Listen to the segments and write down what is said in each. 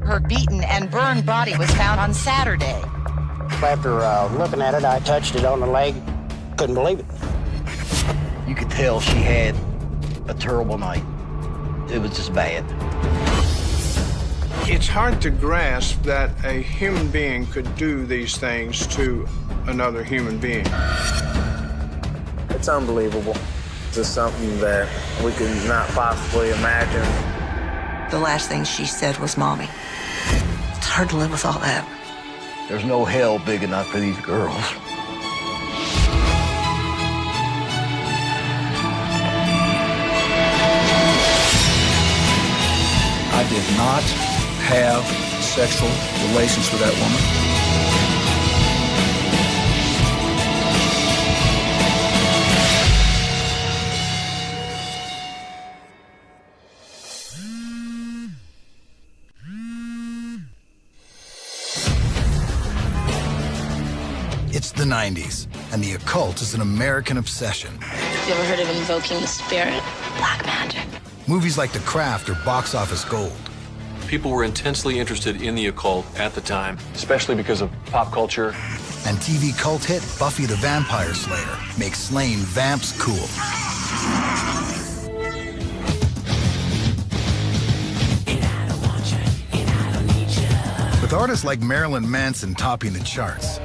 Her beaten and burned body was found on Saturday. After looking at it, I touched it on the leg. Couldn't believe it. You could tell she had a terrible night. It was just bad. It's hard to grasp that a human being could do these things to another human being. It's unbelievable. It's just something that we could not possibly imagine. The last thing she said was, "Mommy." It's hard to live with all that. There's no hell big enough for these girls. I did not have sexual relations with that woman. It's the 90s, and the occult is an American obsession. You ever heard of invoking the spirit? Black magic. Movies like The Craft are box office gold. People were intensely interested in the occult at the time, especially because of pop culture. And TV cult hit Buffy the Vampire Slayer makes slaying vamps cool. With artists like Marilyn Manson topping the charts,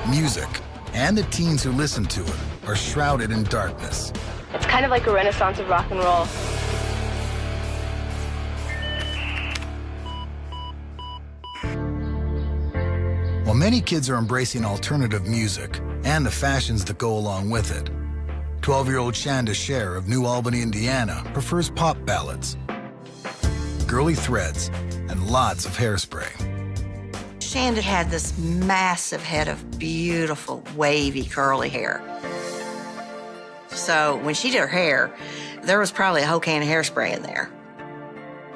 music and the teens who listen to it are shrouded in darkness. It's kind of like a renaissance of rock and roll. While many kids are embracing alternative music and the fashions that go along with it, 12-year-old Shanda Scher of New Albany, Indiana, prefers pop ballads, girly threads, and lots of hairspray. Shanda had this massive head of beautiful, wavy, curly hair. So when she did her hair, there was probably a whole can of hairspray in there.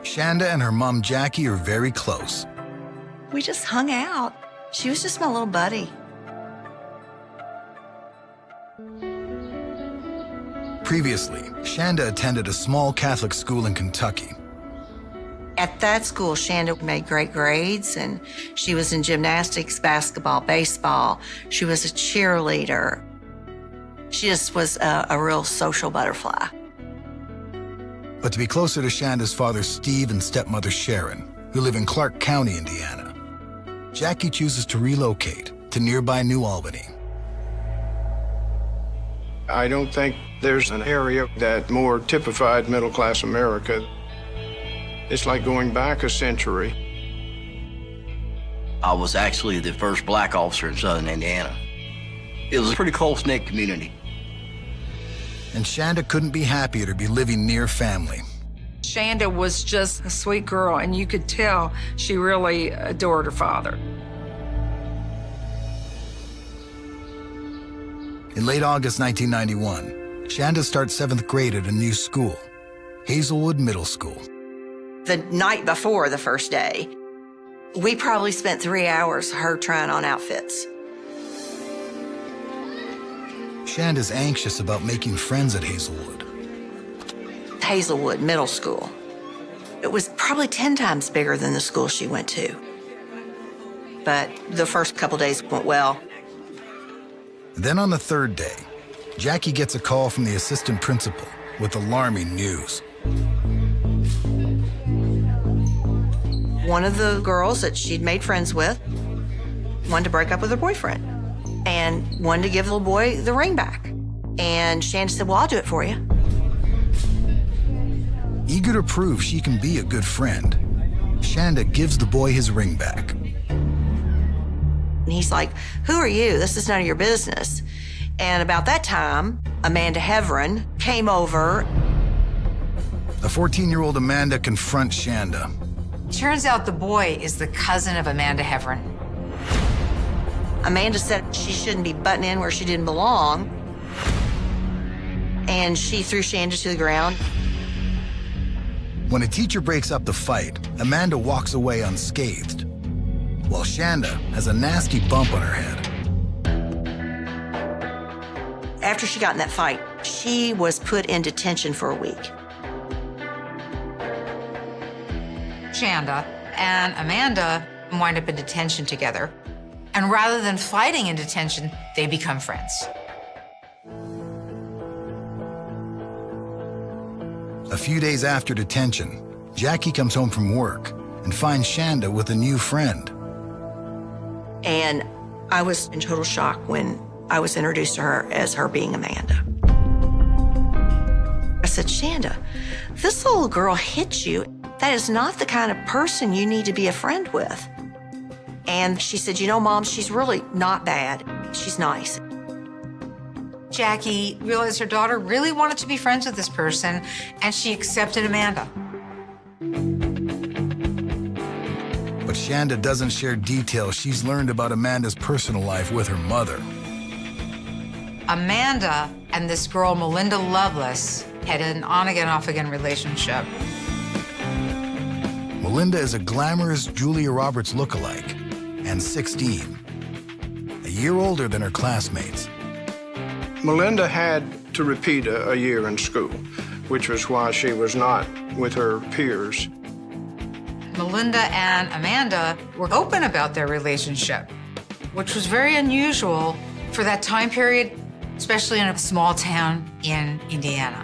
Shanda and her mom, Jackie, are very close. We just hung out. She was just my little buddy. Previously, Shanda attended a small Catholic school in Kentucky. At that school, Shanda made great grades, and she was in gymnastics, basketball, baseball. She was a cheerleader. She just was a real social butterfly. But to be closer to Shanda's father, Steve, and stepmother, Sharon, who live in Clark County, Indiana, Jackie chooses to relocate to nearby New Albany. I don't think there's an area that more typified middle-class America. It's like going back a century. I was actually the first black officer in southern Indiana. It was a pretty close-knit community. And Shanda couldn't be happier to be living near family. Shanda was just a sweet girl, and you could tell she really adored her father. In late August 1991, Shanda starts 7th grade at a new school, Hazelwood Middle School. The night before the first day, we probably spent 3 hours her trying on outfits. Shanda's anxious about making friends at Hazelwood. Hazelwood Middle School. It was probably 10 times bigger than the school she went to. But the first couple days went well. Then on the third day, Jackie gets a call from the assistant principal with alarming news. One of the girls that she'd made friends with wanted to break up with her boyfriend and wanted to give the little boy the ring back. And Shanda said, "Well, I'll do it for you." Eager to prove she can be a good friend, Shanda gives the boy his ring back. And he's like, "Who are you? This is none of your business." And about that time, Amanda Heverin came over. The 14-year-old Amanda confronts Shanda. Turns out the boy is the cousin of Amanda Heverin. Amanda said she shouldn't be butting in where she didn't belong. And she threw Shanda to the ground. When a teacher breaks up the fight, Amanda walks away unscathed, while Shanda has a nasty bump on her head. After she got in that fight, she was put in detention for a week. Shanda, and Amanda wind up in detention together. And rather than fighting in detention, they become friends. A few days after detention, Jackie comes home from work and finds Shanda with a new friend. And I was in total shock when I was introduced to her as her being Amanda. I said, Shanda, this little girl hit you. That is not the kind of person you need to be a friend with. And she said, you know, Mom, she's really not bad. She's nice. Jackie realized her daughter really wanted to be friends with this person, and she accepted Amanda. But Shanda doesn't share details she's learned about Amanda's personal life with her mother. Amanda and this girl, Melinda Lovelace, had an on-again, off-again relationship. Melinda is a glamorous Julia Roberts lookalike and 16, a year older than her classmates. Melinda had to repeat a year in school, which was why she was not with her peers. Melinda and Amanda were open about their relationship, which was very unusual for that time period, especially in a small town in Indiana.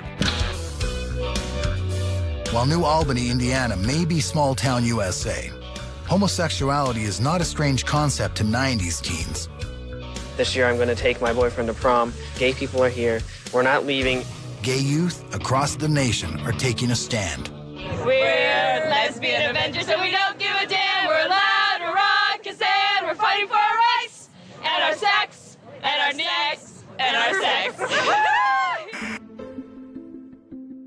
While New Albany, Indiana may be small town USA, homosexuality is not a strange concept to 90s teens. This year I'm going to take my boyfriend to prom. Gay people are here. We're not leaving. Gay youth across the nation are taking a stand. We're lesbian Avengers and we don't give a damn. We're loud, we're raucous, and we're fighting for our rights and our sex and our sex and our sex.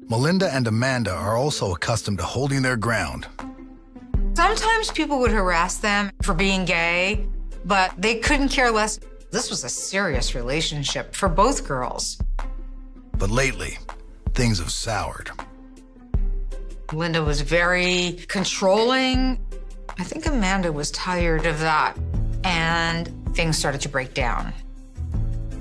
Melinda and Amanda are also accustomed to holding their ground. Sometimes people would harass them for being gay, but they couldn't care less. This was a serious relationship for both girls. But lately, things have soured. Linda was very controlling. I think Amanda was tired of that, and things started to break down.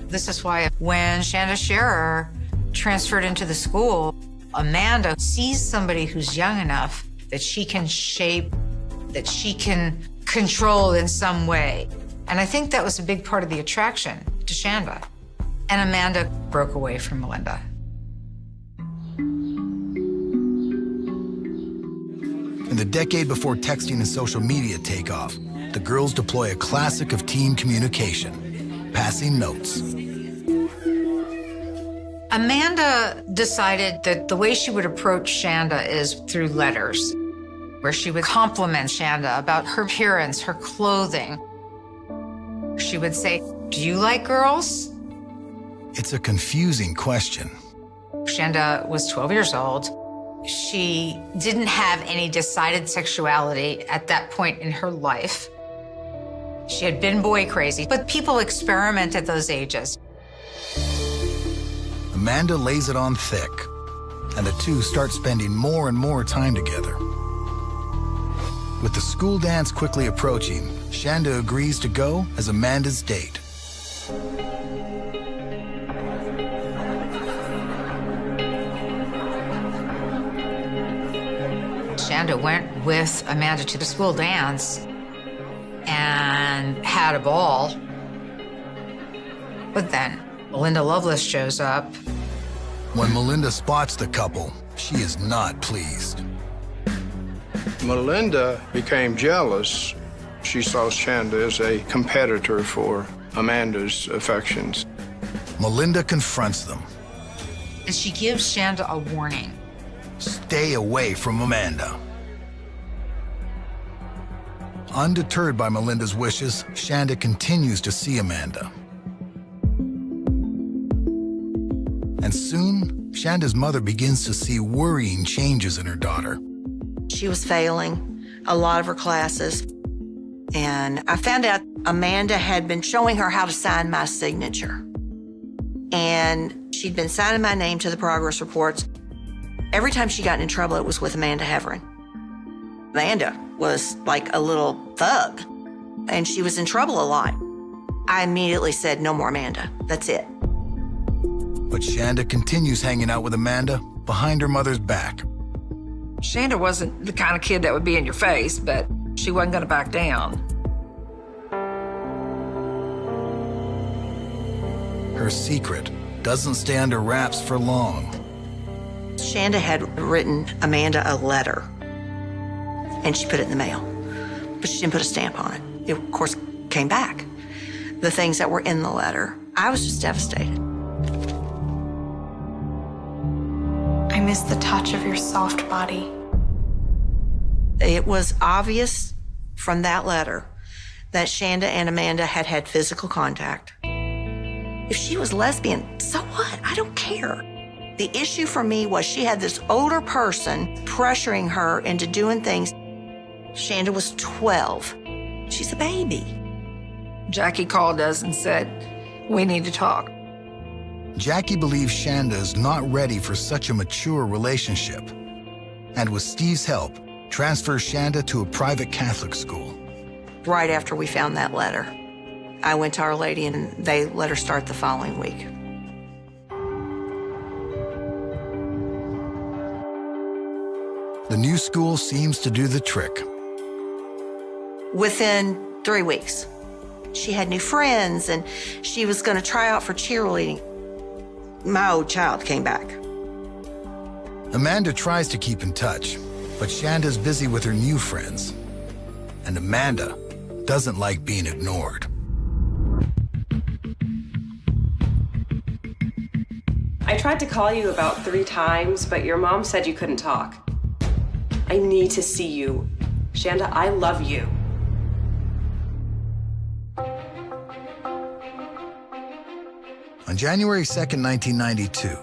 This is why when Shanda Scherer transferred into the school, Amanda sees somebody who's young enough that she can shape, that she can control in some way. And I think that was a big part of the attraction to Shanda. And Amanda broke away from Melinda. In the decade before texting and social media take off, the girls deploy a classic of teen communication, passing notes. Amanda decided that the way she would approach Shanda is through letters, where she would compliment Shanda about her appearance, her clothing. She would say, "Do you like girls?" It's a confusing question. Shanda was 12 years old. She didn't have any decided sexuality at that point in her life. She had been boy crazy, but people experiment at those ages. Amanda lays it on thick, and the two start spending more and more time together. With the school dance quickly approaching, Shanda agrees to go as Amanda's date. Shanda went with Amanda to the school dance and had a ball. But then Melinda Lovelace shows up. When Melinda spots the couple, she is not pleased. Melinda became jealous. She saw Shanda as a competitor for Amanda's affections. Melinda confronts them. And she gives Shanda a warning. Stay away from Amanda. Undeterred by Melinda's wishes, Shanda continues to see Amanda. And soon, Shanda's mother begins to see worrying changes in her daughter. She was failing a lot of her classes. And I found out Amanda had been showing her how to sign my signature. And she'd been signing my name to the progress reports. Every time she got in trouble, it was with Amanda Heverin. Amanda was like a little thug, and she was in trouble a lot. I immediately said, no more Amanda, that's it. But Shanda continues hanging out with Amanda behind her mother's back. Shanda wasn't the kind of kid that would be in your face, but She wasn't going to back down. Her secret doesn't stay under wraps for long. Shanda had written Amanda a letter, and she put it in the mail, but she didn't put a stamp on it. It, of course, came back. The things that were in the letter, I was just devastated. I miss the touch of your soft body. It was obvious from that letter that Shanda and Amanda had had physical contact. If she was lesbian, so what? I don't care. The issue for me was she had this older person pressuring her into doing things. Shanda was 12. She's a baby. Jackie called us and said, we need to talk. Jackie believes Shanda is not ready for such a mature relationship, and with Steve's help, transfers Shanda to a private Catholic school. Right after we found that letter, I went to Our Lady and they let her start the following week. The new school seems to do the trick. Within 3 weeks, she had new friends and she was going to try out for cheerleading. My old child came back. Amanda tries to keep in touch, but Shanda's busy with her new friends. And Amanda doesn't like being ignored. I tried to call you about 3 times, but your mom said you couldn't talk. I need to see you. Shanda, I love you. On January 2nd, 1992,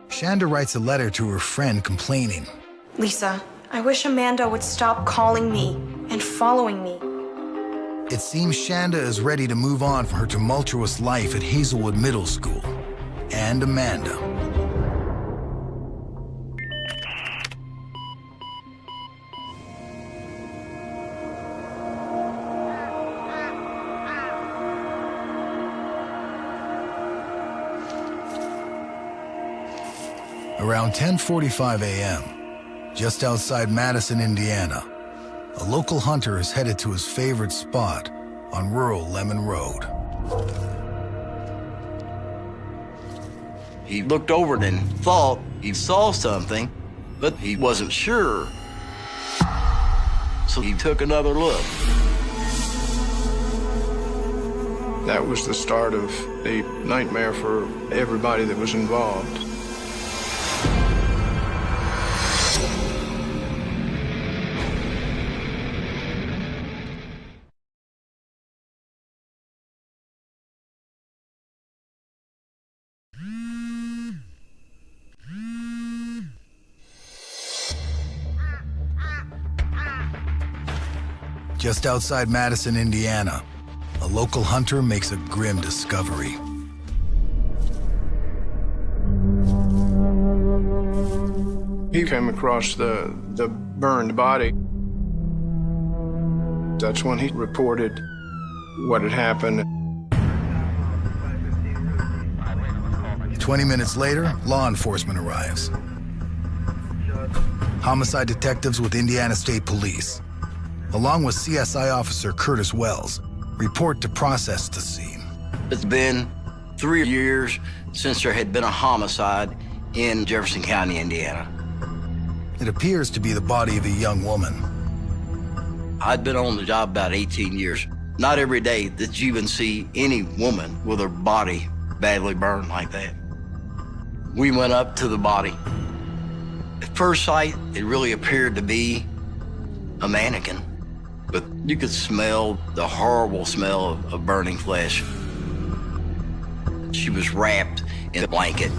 Shanda writes a letter to her friend complaining. Lisa, I wish Amanda would stop calling me and following me. It seems Shanda is ready to move on from her tumultuous life at Hazelwood Middle School. And Amanda. Around 10:45 a.m., just outside Madison, Indiana, a local hunter is headed to his favorite spot on rural Lemon Road. He looked over it and thought he saw something, but he wasn't sure. So he took another look. That was the start of a nightmare for everybody that was involved. Just outside Madison, Indiana, a local hunter makes a grim discovery. He came across the burned body. That's when he reported what had happened. 20 minutes later, law enforcement arrives. Homicide detectives with Indiana State Police, along with CSI officer Curtis Wells, report to process the scene. It's been 3 years since there had been a homicide in Jefferson County, Indiana. It appears to be the body of a young woman. I'd been on the job about 18 years. Not every day that you even see any woman with her body badly burned like that. We went up to the body. At first sight, it really appeared to be a mannequin. But you could smell the horrible smell of burning flesh. She was wrapped in a blanket.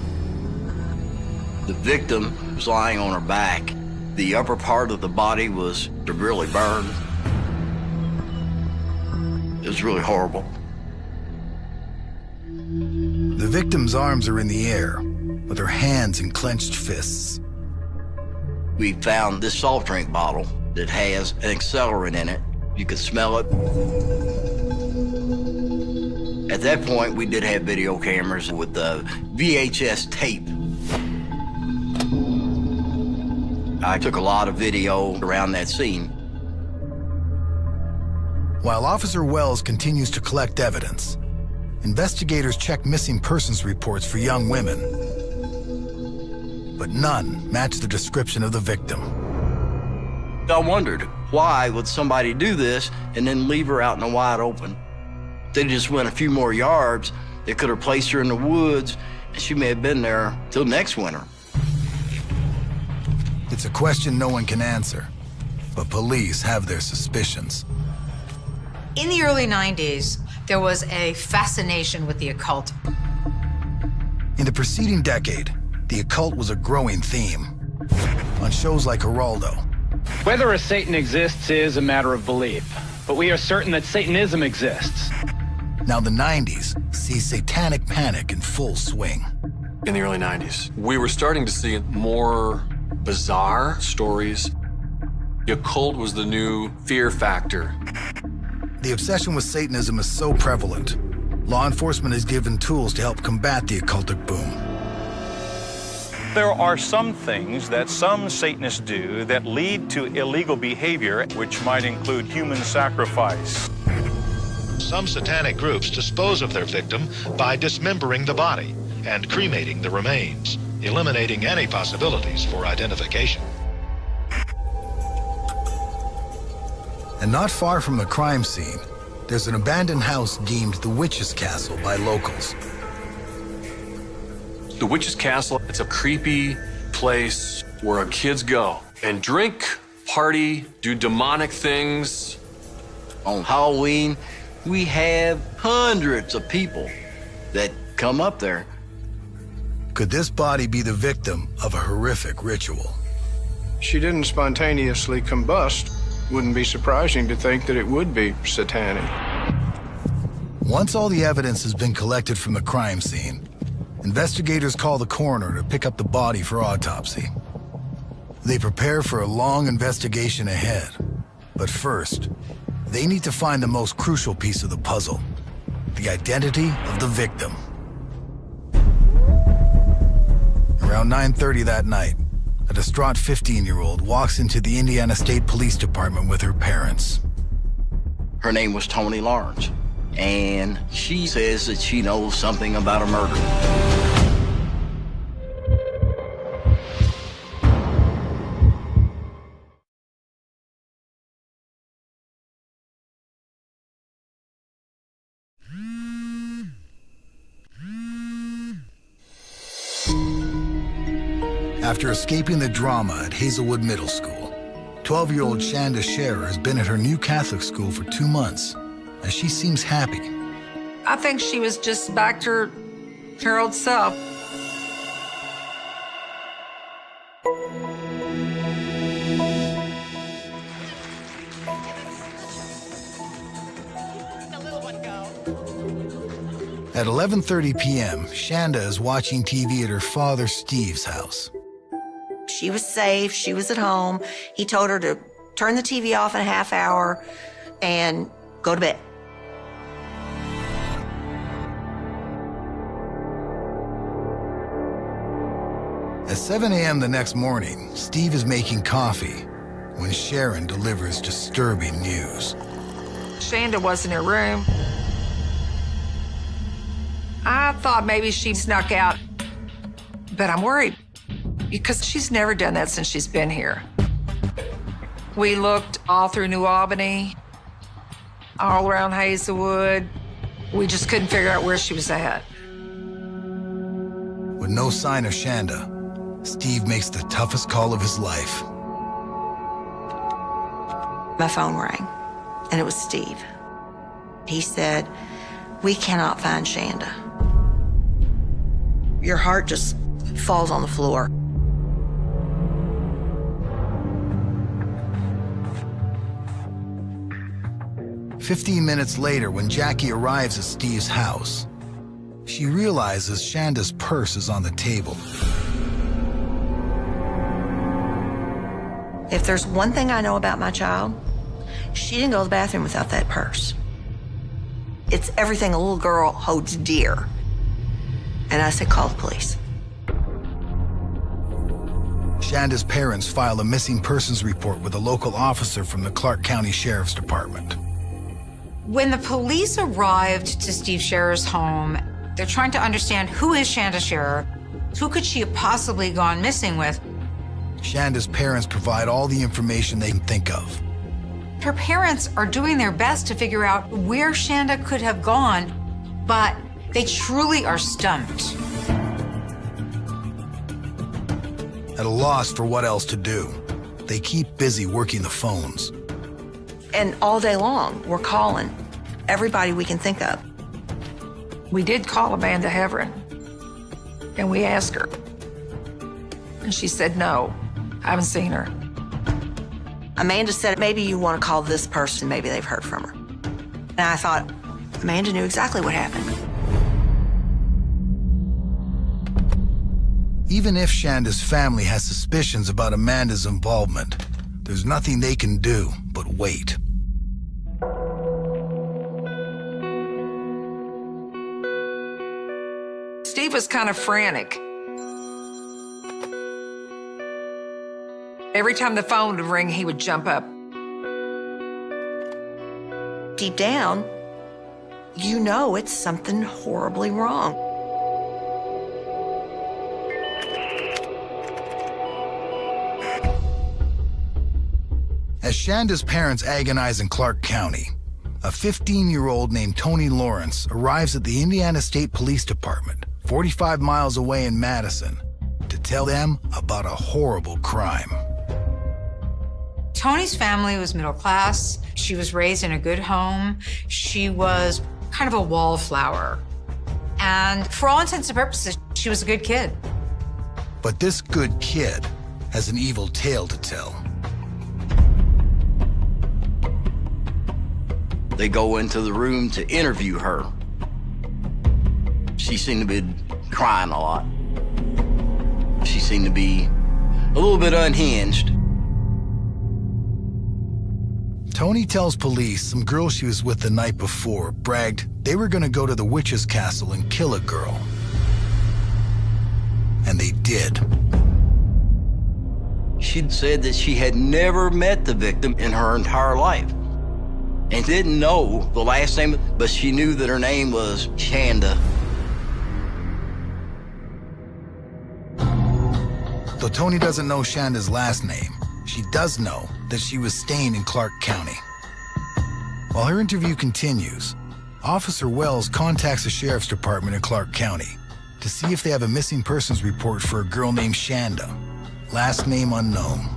The victim was lying on her back. The upper part of the body was severely burned. It was really horrible. The victim's arms are in the air, with her hands in clenched fists. We found this soft drink bottle that has an accelerant in it. You could smell it. At that point, we did have video cameras with the VHS tape. I took a lot of video around that scene. While Officer Wells continues to collect evidence, investigators check missing persons reports for young women, but none match the description of the victim. I wondered, why would somebody do this and then leave her out in the wide open? They just went a few more yards, they could have placed her in the woods, and she may have been there till next winter. It's a question no one can answer, but police have their suspicions. In the early 90s, there was a fascination with the occult. In the preceding decade, the occult was a growing theme. On shows like Geraldo. Whether a Satan exists is a matter of belief, but we are certain that Satanism exists. Now the 90s sees satanic panic in full swing. In the early 90s, we were starting to see more bizarre stories. The occult was the new fear factor. The obsession with Satanism is so prevalent, law enforcement is given tools to help combat the occultic boom. There are some things that some Satanists do that lead to illegal behavior, which might include human sacrifice. Some satanic groups dispose of their victim by dismembering the body and cremating the remains, eliminating any possibilities for identification. And not far from the crime scene, there's an abandoned house deemed the Witch's Castle by locals. The Witch's Castle, it's a creepy place where kids go and drink, party, do demonic things. On Halloween, we have hundreds of people that come up there. Could this body be the victim of a horrific ritual? She didn't spontaneously combust. Wouldn't be surprising to think that it would be satanic. Once all the evidence has been collected from the crime scene, investigators call the coroner to pick up the body for autopsy. They prepare for a long investigation ahead. But first, they need to find the most crucial piece of the puzzle, the identity of the victim. Around 9:30 that night, a distraught 15-year-old walks into the Indiana State Police Department with her parents. Her name was Toni Lawrence, and she says that she knows something about a murder. After escaping the drama at Hazelwood Middle School, 12-year-old Shanda Scherer has been at her new Catholic school for 2 months, and she seems happy. I think she was just back to her old self. At 11:30 p.m., Shanda is watching TV at her father Steve's house. She was safe. She was at home. He told her to turn the TV off in a half hour and go to bed. At 7 a.m. the next morning, Steve is making coffee when Sharon delivers disturbing news. Shanda was in her room. I thought maybe she snuck out, but I'm worried because she's never done that since she's been here. We looked all through New Albany, all around Hazelwood. We just couldn't figure out where she was at. With no sign of Shanda, Steve makes the toughest call of his life. My phone rang, and it was Steve. He said, "We cannot find Shanda." Your heart just falls on the floor. "15 minutes later, when Jackie arrives at Steve's house, she realizes Shanda's purse is on the table. If there's one thing I know about my child, she didn't go to the bathroom without that purse. It's everything a little girl holds dear. And I said, call the police. Shanda's parents file a missing persons report with a local officer from the Clark County Sheriff's Department. When the police arrived to Steve Scherer's home, they're trying to understand who is Shanda Scherer, who could she have possibly gone missing with. Shanda's parents provide all the information they can think of. Her parents are doing their best to figure out where Shanda could have gone, but they truly are stumped. At a loss for what else to do, they keep busy working the phones. And all day long, we're calling everybody we can think of. We did call Amanda Heverin, and we asked her. And she said, no, I haven't seen her. Amanda said, maybe you want to call this person, maybe they've heard from her. And I thought, Amanda knew exactly what happened. Even if Shanda's family has suspicions about Amanda's involvement, there's nothing they can do but wait. Steve was kind of frantic. Every time the phone would ring, he would jump up. Deep down, you know it's something horribly wrong. As Shanda's parents agonize in Clark County, a 15-year-old named Tony Lawrence arrives at the Indiana State Police Department, 45 miles away in Madison, to tell them about a horrible crime. Tony's family was middle class. She was raised in a good home. She was kind of a wallflower. And for all intents and purposes, she was a good kid. But this good kid has an evil tale to tell. They go into the room to interview her. She seemed to be crying a lot. She seemed to be a little bit unhinged. Tony tells police some girl she was with the night before bragged they were going to go to the witch's castle and kill a girl. And they did. She'd said that she had never met the victim in her entire life and didn't know the last name, but she knew that her name was Shanda. Though Tony doesn't know Shanda's last name, she does know that she was staying in Clark County. While her interview continues, Officer Wells contacts the Sheriff's Department in Clark County to see if they have a missing persons report for a girl named Shanda, last name unknown.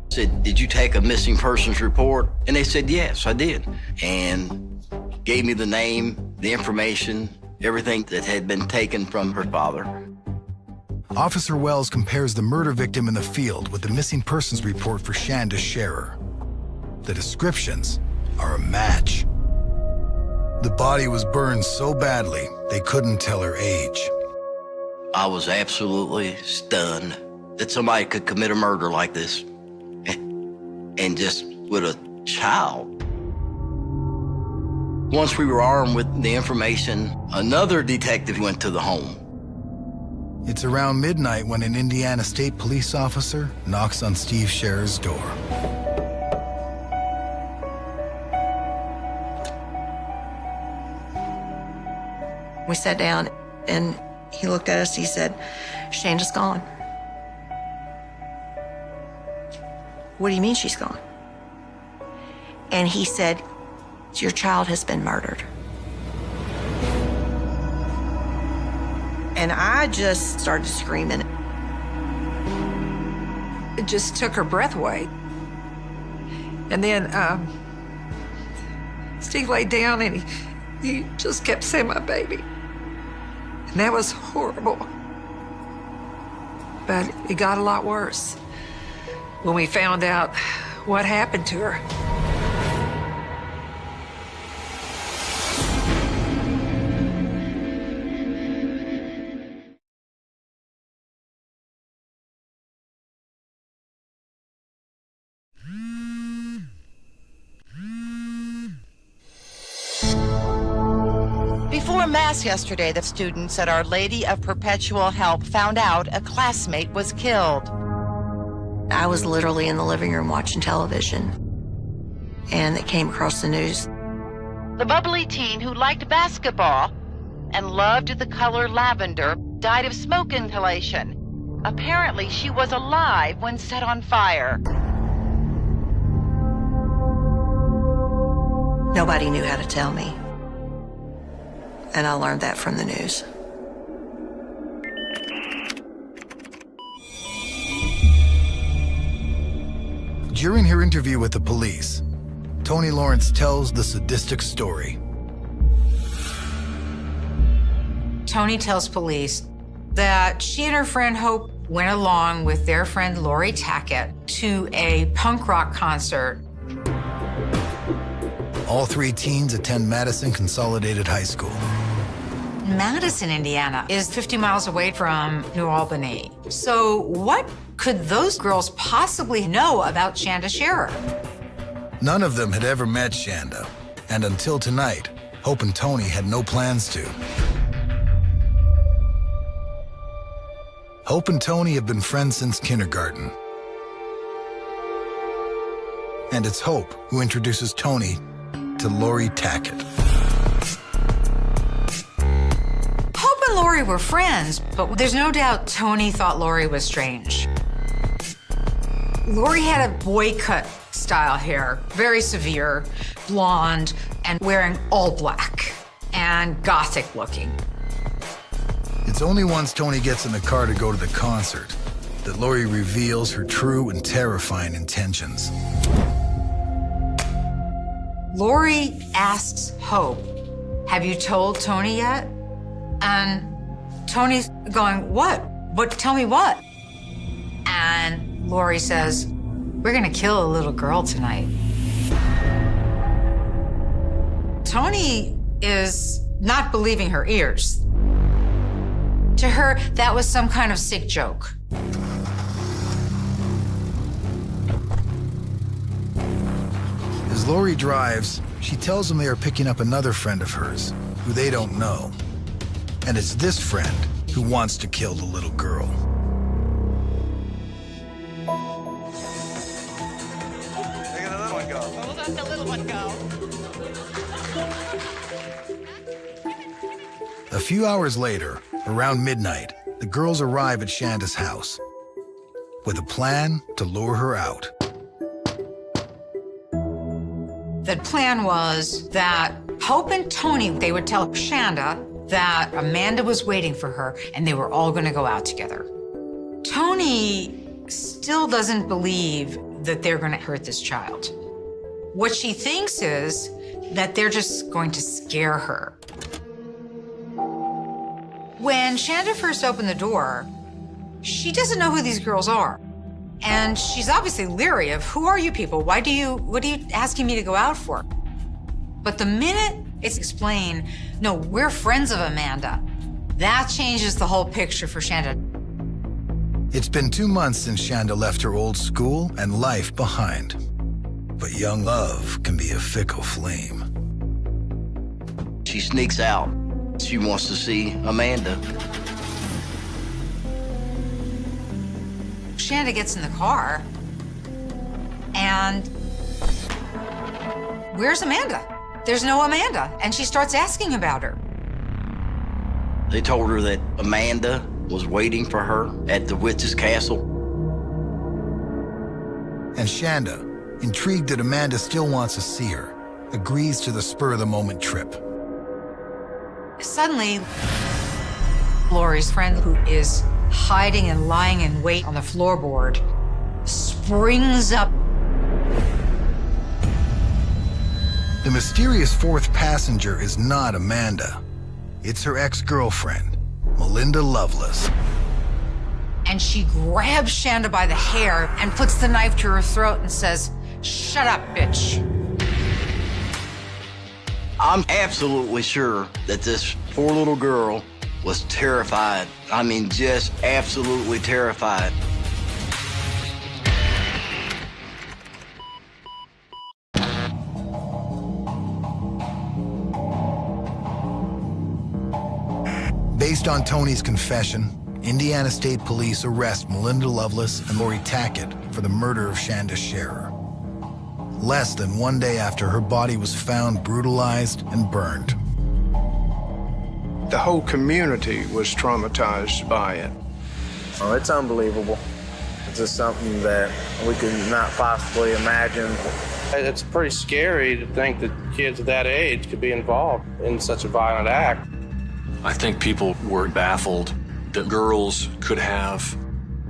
Said, did you take a missing persons report? And they said, yes, I did. And gave me the name, the information, everything that had been taken from her father. Officer Wells compares the murder victim in the field with the missing persons report for Shanda Scherer. The descriptions are a match. The body was burned so badly, they couldn't tell her age. I was absolutely stunned that somebody could commit a murder like this. And just with a child. Once we were armed with the information, another detective went to the home. It's around midnight when an Indiana State police officer knocks on Steve Scherer's door. We sat down and he looked at us, he said, Shanda's gone. What do you mean she's gone? And he said, your child has been murdered. And I just started screaming. It just took her breath away. And then Steve laid down and he just kept saying, my baby. And that was horrible. But it got a lot worse when we found out what happened to her. Before Mass yesterday, the students at Our Lady of Perpetual Help found out a classmate was killed. I was literally in the living room watching television, and it came across the news. The bubbly teen who liked basketball and loved the color lavender died of smoke inhalation. Apparently, she was alive when set on fire. Nobody knew how to tell me. And I learned that from the news. During her interview with the police, Toni Lawrence tells the sadistic story. Toni tells police that she and her friend Hope went along with their friend Lori Tackett to a punk rock concert. All three teens attend Madison Consolidated High School. Madison, Indiana is 50 miles away from New Albany. So what could those girls possibly know about Shanda Scherer? None of them had ever met Shanda, and until tonight, Hope and Toni had no plans to. Hope and Toni have been friends since kindergarten. And it's Hope who introduces Toni to Lori Tackett. Hope and Lori were friends, but there's no doubt Toni thought Lori was strange. Lori had a boy cut style hair, very severe, blonde, and wearing all black, and gothic looking. It's only once Toni gets in the car to go to the concert that Lori reveals her true and terrifying intentions. Lori asks Hope, "Have you told Toni yet?" And Toni's going, "What? What? Tell me what?" And Lori says, "We're gonna kill a little girl tonight." Toni is not believing her ears. To her, that was some kind of sick joke. As Lori drives, she tells them they are picking up another friend of hers, who they don't know. And it's this friend who wants to kill the little girl. Look at the little one go. We'll let the little one go. A few hours later, around midnight, the girls arrive at Shanda's house with a plan to lure her out. The plan was that Hope and Toni, they would tell Shanda that Amanda was waiting for her and they were all going to go out together. Toni still doesn't believe that they're going to hurt this child. What she thinks is that they're just going to scare her. When Shanda first opened the door, she doesn't know who these girls are. And she's obviously leery of, who are you people? What are you asking me to go out for? But the minute it's explained, no, we're friends of Amanda, that changes the whole picture for Shanda. It's been 2 months since Shanda left her old school and life behind. But young love can be a fickle flame. She sneaks out. She wants to see Amanda. Shanda gets in the car, and where's Amanda? There's no Amanda, and she starts asking about her. They told her that Amanda was waiting for her at the witch's castle. And Shanda, intrigued that Amanda still wants to see her, agrees to the spur-of-the-moment trip. Suddenly, Lori's friend, who is hiding and lying in wait on the floorboard, springs up. The mysterious fourth passenger is not Amanda. It's her ex-girlfriend, Melinda Lovelace. And she grabs Shanda by the hair and puts the knife to her throat and says, "Shut up, bitch." I'm absolutely sure that this poor little girl was terrified. I mean, just absolutely terrified. Based on Toni's confession, Indiana State Police arrest Melinda Lovelace and Lori Tackett for the murder of Shanda Scherer. less than 1 day after her body was found brutalized and burned. The whole community was traumatized by it. Oh, it's unbelievable. It's just something that we could not possibly imagine. It's pretty scary to think that kids at that age could be involved in such a violent act. I think people were baffled that girls could have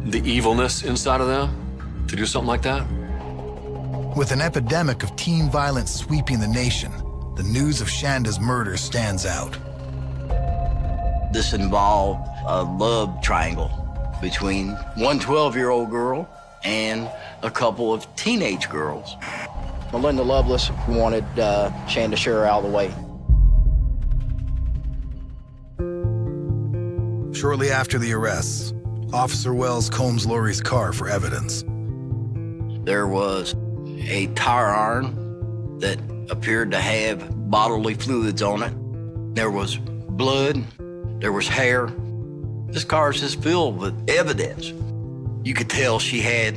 the evilness inside of them to do something like that. With an epidemic of teen violence sweeping the nation, the news of Shanda's murder stands out. This involved a love triangle between one 12-year-old girl and a couple of teenage girls. Melinda Lovelace wanted Shanda Scherer out of the way. Shortly after the arrests, Officer Wells combs Lori's car for evidence. There was a tire iron that appeared to have bodily fluids on it. There was blood. There was hair. This car is just filled with evidence. You could tell she had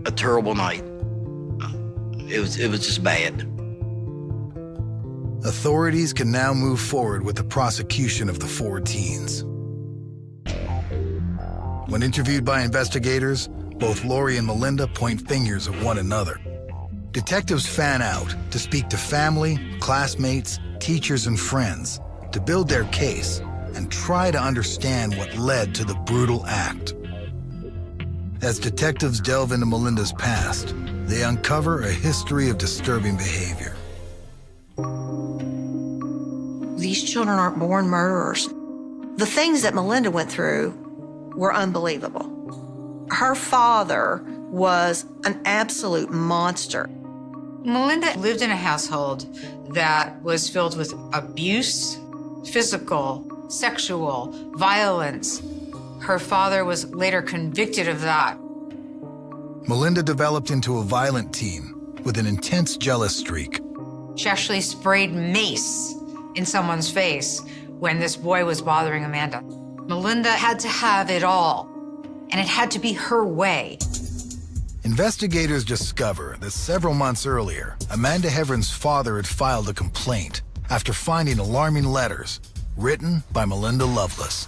a terrible night. It was just bad. Authorities can now move forward with the prosecution of the 4 teens. When interviewed by investigators, both Lori and Melinda point fingers at one another. Detectives fan out to speak to family, classmates, teachers, and friends to build their case and try to understand what led to the brutal act. As detectives delve into Melinda's past, they uncover a history of disturbing behavior. These children aren't born murderers. The things that Melinda went through were unbelievable. Her father was an absolute monster. Melinda lived in a household that was filled with abuse, physical, sexual, violence. Her father was later convicted of that. Melinda developed into a violent teen with an intense jealous streak. She actually sprayed mace in someone's face when this boy was bothering Amanda. Melinda had to have it all, and it had to be her way. Investigators discover that several months earlier, Amanda Heveron's father had filed a complaint after finding alarming letters written by Melinda Lovelace.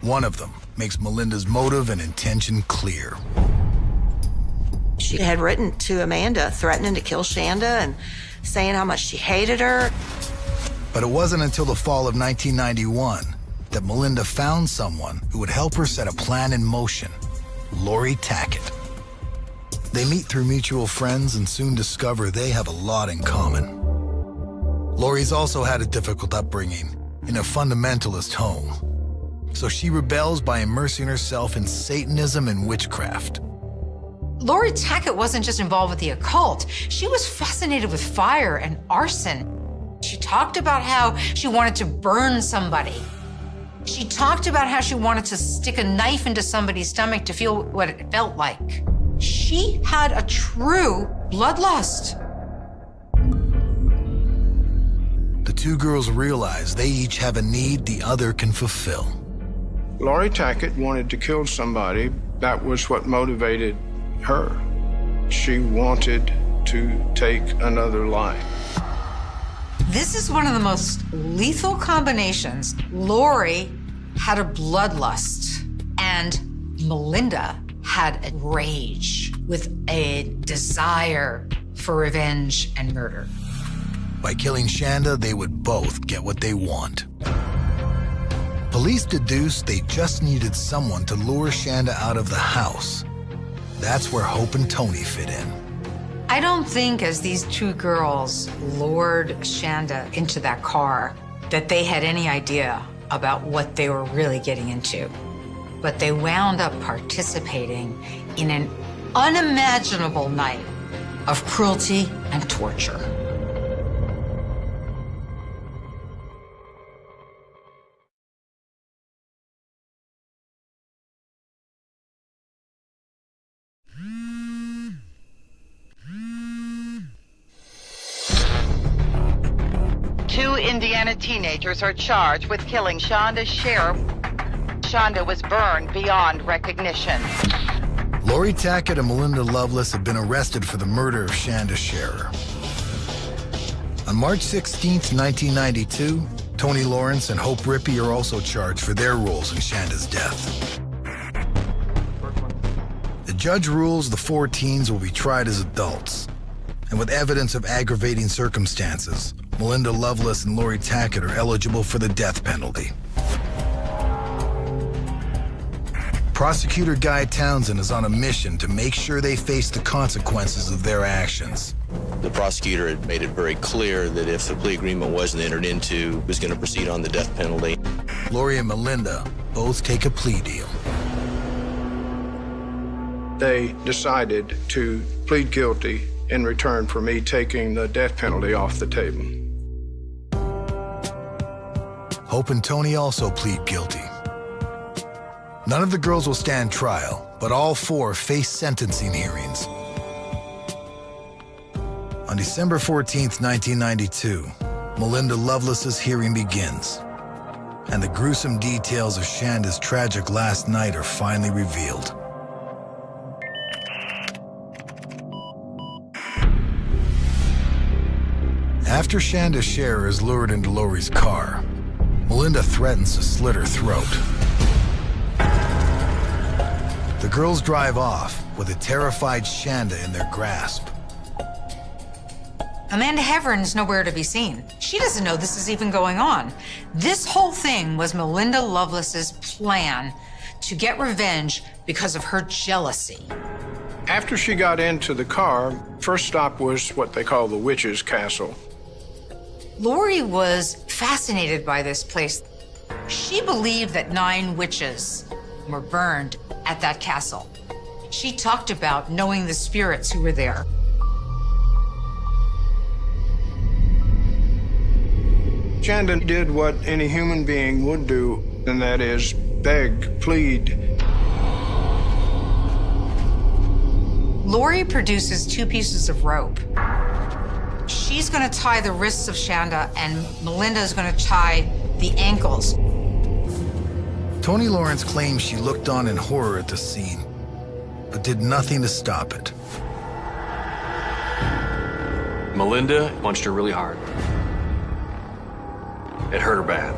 One of them makes Melinda's motive and intention clear. She had written to Amanda threatening to kill Shanda and saying how much she hated her. But it wasn't until the fall of 1991 that Melinda found someone who would help her set a plan in motion, Lori Tackett. They meet through mutual friends and soon discover they have a lot in common. Lori's also had a difficult upbringing in a fundamentalist home. So she rebels by immersing herself in Satanism and witchcraft. Lori Tackett wasn't just involved with the occult. She was fascinated with fire and arson. She talked about how she wanted to burn somebody. She talked about how she wanted to stick a knife into somebody's stomach to feel what it felt like. She had a true bloodlust. The 2 girls realize they each have a need the other can fulfill. Lori Tackett wanted to kill somebody. That was what motivated her. She wanted to take another life. This is one of the most lethal combinations. Lori had a bloodlust, and Melinda had a rage with a desire for revenge and murder. By killing Shanda, they would both get what they want. Police deduced they just needed someone to lure Shanda out of the house. That's where Hope and Tony fit in. I don't think as these 2 girls lured Shanda into that car that they had any idea about what they were really getting into. But they wound up participating in an unimaginable night of cruelty and torture. Two Indiana teenagers are charged with killing Shanda Scherer. Shanda was burned beyond recognition. Lori Tackett and Melinda Loveless have been arrested for the murder of Shanda Scherer. On March 16, 1992, Tony Lawrence and Hope Rippey are also charged for their roles in Shanda's death. The judge rules the 4 teens will be tried as adults. And with evidence of aggravating circumstances, Melinda Loveless and Lori Tackett are eligible for the death penalty. Prosecutor Guy Townsend is on a mission to make sure they face the consequences of their actions. The prosecutor had made it very clear that if the plea agreement wasn't entered into, he was going to proceed on the death penalty. Lori and Melinda both take a plea deal. They decided to plead guilty in return for me taking the death penalty off the table. Hope and Tony also plead guilty. None of the girls will stand trial, but all 4 face sentencing hearings. On December 14th, 1992, Melinda Loveless's hearing begins, and the gruesome details of Shanda's tragic last night are finally revealed. After Shanda Scherer is lured into Lori's car, Melinda threatens to slit her throat. The girls drive off with a terrified Shanda in their grasp. Amanda Heveron's nowhere to be seen. She doesn't know this is even going on. This whole thing was Melinda Loveless's plan to get revenge because of her jealousy. After she got into the car, first stop was what they call the Witch's Castle. Lori was fascinated by this place. She believed that 9 witches were burned at that castle. She talked about knowing the spirits who were there. Shanda did what any human being would do, and that is beg, plead. Lori produces 2 pieces of rope. She's going to tie the wrists of Shanda, and Melinda is going to tie the ankles. Tony Lawrence claims she looked on in horror at the scene, but did nothing to stop it. Melinda punched her really hard. It hurt her bad.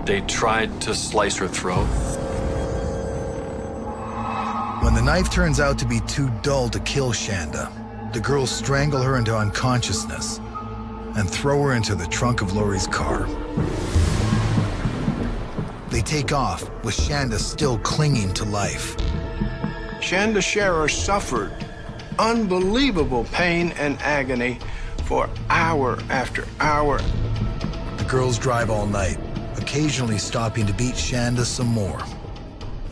They tried to slice her throat. When the knife turns out to be too dull to kill Shanda, the girls strangle her into unconsciousness and throw her into the trunk of Lori's car. They take off, with Shanda still clinging to life. Shanda Scherer suffered unbelievable pain and agony for hour after hour. The girls drive all night, occasionally stopping to beat Shanda some more.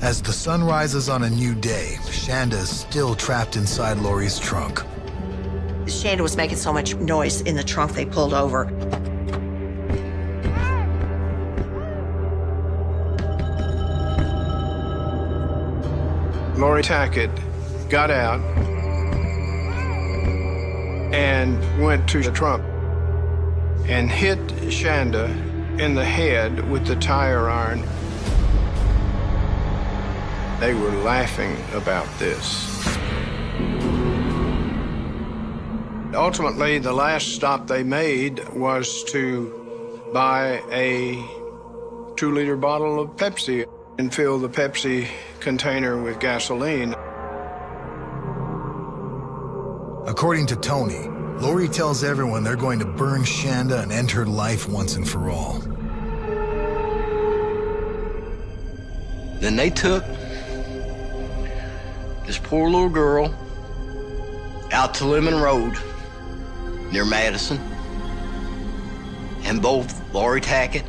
As the sun rises on a new day, Shanda is still trapped inside Lori's trunk. Shanda was making so much noise in the trunk, they pulled over. Lori Tackett got out and went to the trunk and hit Shanda in the head with the tire iron. They were laughing about this. Ultimately, the last stop they made was to buy a 2-liter bottle of Pepsi and fill the Pepsi container with gasoline. According to Tony, Lori tells everyone they're going to burn Shanda and end her life once and for all. Then they took this poor little girl out to Lemon Road near Madison, and both Lori Tackett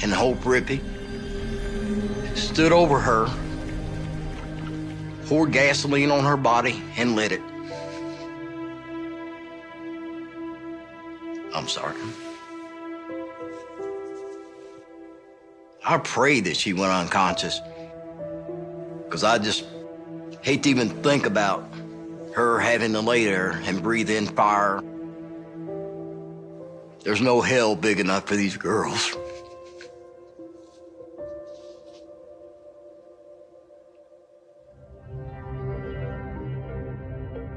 and Hope Rippey stood over her, poured gasoline on her body, and lit it. I'm sorry. I prayed that she went unconscious, because I just hate to even think about her having to lay there and breathe in fire. There's no hell big enough for these girls.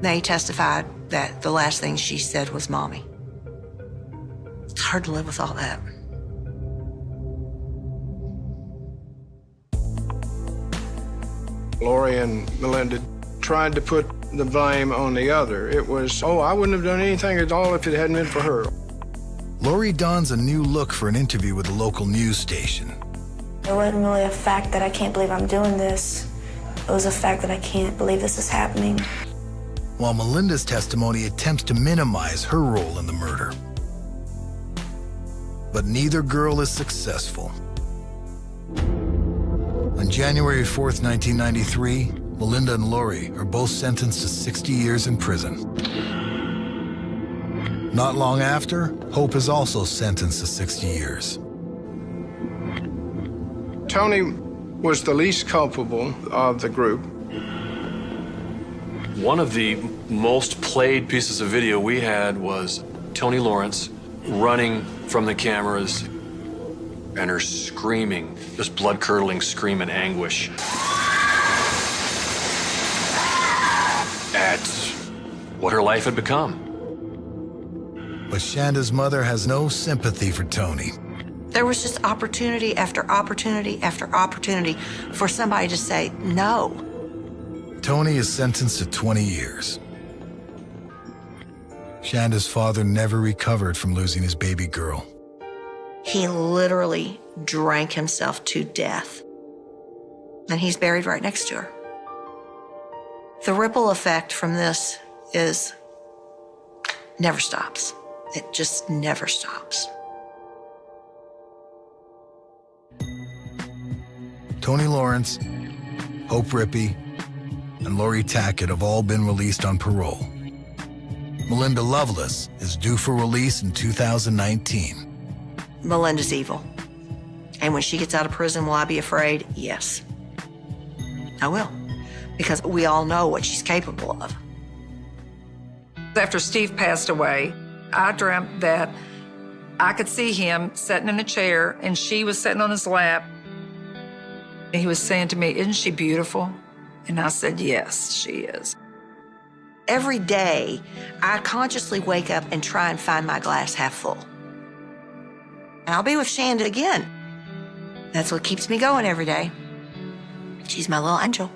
They testified that the last thing she said was mommy. It's hard to live with all that. Lori and Melinda tried to put the blame on the other. It was, oh, I wouldn't have done anything at all if it hadn't been for her. Lori dons a new look for an interview with a local news station. It wasn't really a fact that I can't believe I'm doing this. It was a fact that I can't believe this is happening. While Melinda's testimony attempts to minimize her role in the murder. But neither girl is successful. On January 4th, 1993, Melinda and Lori are both sentenced to 60 years in prison. Not long after, Hope is also sentenced to 60 years. Tony was the least culpable of the group. One of the most played pieces of video we had was Tony Lawrence running from the cameras and her screaming, this blood-curdling scream in anguish at what her life had become. But Shanda's mother has no sympathy for Tony. There was just opportunity after opportunity after opportunity for somebody to say no. Tony is sentenced to 20 years. Shanda's father never recovered from losing his baby girl. He literally drank himself to death. And he's buried right next to her. The ripple effect from this is never stops. It just never stops. Tony Lawrence, Hope Rippey, and Lori Tackett have all been released on parole. Melinda Loveless is due for release in 2019. Melinda's evil. And when she gets out of prison, will I be afraid? Yes. I will. Because we all know what she's capable of. After Steve passed away, I dreamt that I could see him sitting in a chair and she was sitting on his lap. And he was saying to me, "Isn't she beautiful?" And I said, "Yes, she is." Every day, I consciously wake up and try and find my glass half full. And I'll be with Shanda again. That's what keeps me going every day. She's my little angel.